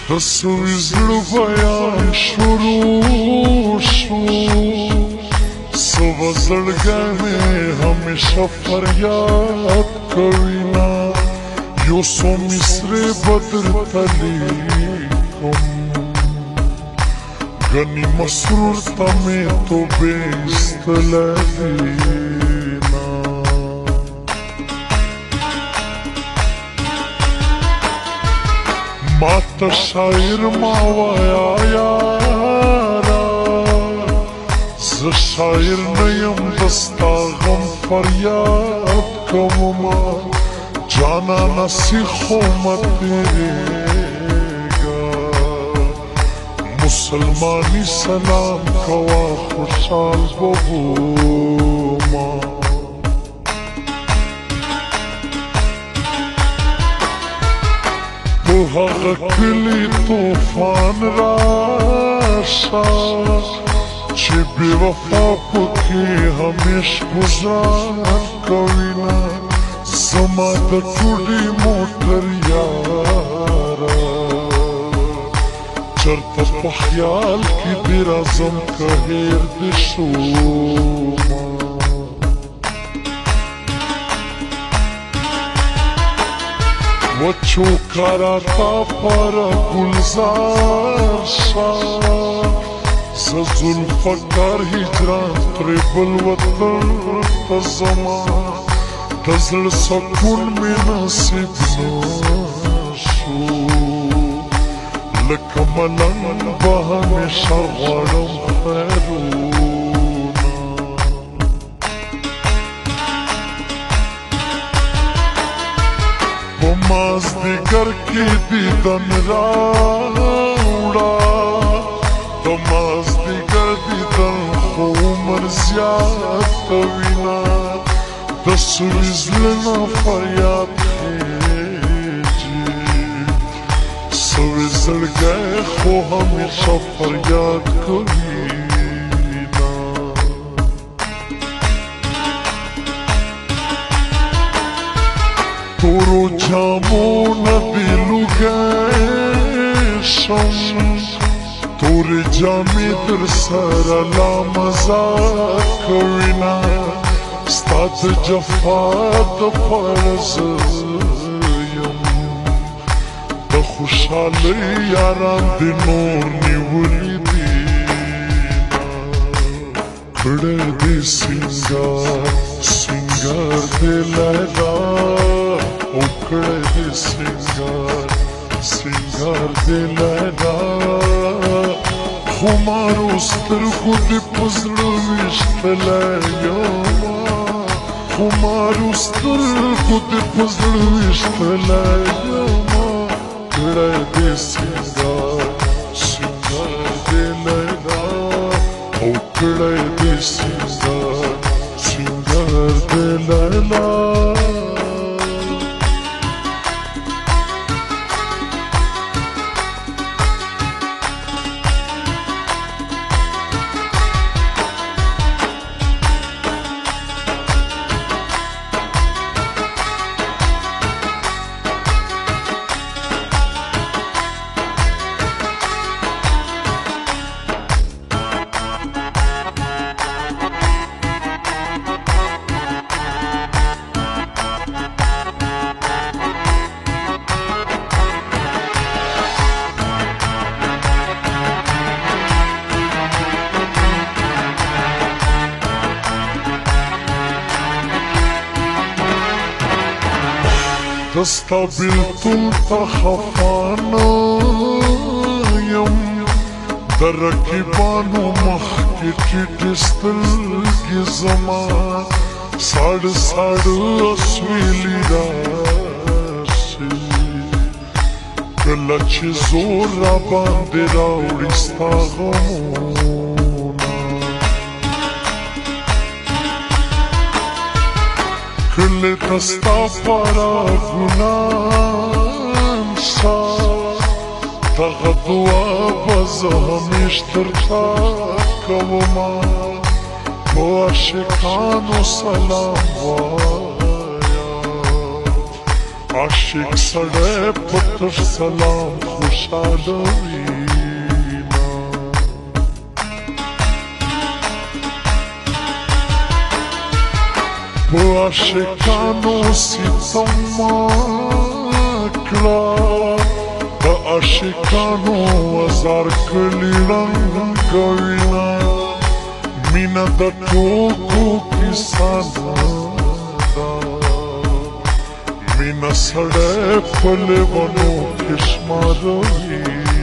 دسوی زړه بیان شروع شو سو زړګی مې همیشه فریاد کوینا یو څو مصرې به درته لیکم ګنې مسرور ته مې توبې ایستلی دینه ما ته شاعر ما وایه یاره زه شاعر نه یم د ستا غم فریاد کومه جانانه سیخو مه تېرېږه مسلمانی سلام کوه خوشحال به ومه په هغه کلي طوفان راشه چې بې وفا پکې همیش گزار کوینه زما د ټوډۍ موټر یاره چرته په خیال کې دې راځم که هېر دې شومه وچو کاراتا پر گلزار شا زه زلفقار هجران پرې بل وطن ته ځمه د زړه سکون مې نصیب نه شو لکه ملنګ به همیشه غواړم خیرونه په مازدیګر کې دیدن راوړه د مازدیګر دیدن خو عمر زیاتوینه د سوي زړه نه فریاد خیجي سوي زړګی خو همیشه فریاد کوینه تورو جامو نه دې لوګی شم تورې جامې در سره لا مزاق کوینه ستا د جفا دپاره زه یم د خوشحالۍ یاران دې نور نیولي دینه کړی دې سینګار سینګار دې لیلا او کړی دې سینګار سینګار دې لیلا خمارو سترګو دې په زړه ویشتلی یمه خمارو سترګو دې په زړه ویشتلی یمه کړی دې سینګار سینګار دې لیلا او کړی دې سینګار سینګار دې لیلا دستا بیلتون تا خفا نه یم د رقیبانو مخکې ټیټې سترګې زما ساړه ساړه اسویلي راشي کله چې زور راباندې راوړي ستا غمونه کله ته ستا پراګونه شا دغه دعا به زه همیش درته کومه په عاشقانو سلام وایه عاشق سړی پتر سلام خوشاله وینا په عاشقانو ستم کړه په عاشقانو وزار کړي رنګ وینا مینا د ټوکو کیسه مینا سړی په لیونو کې شماروي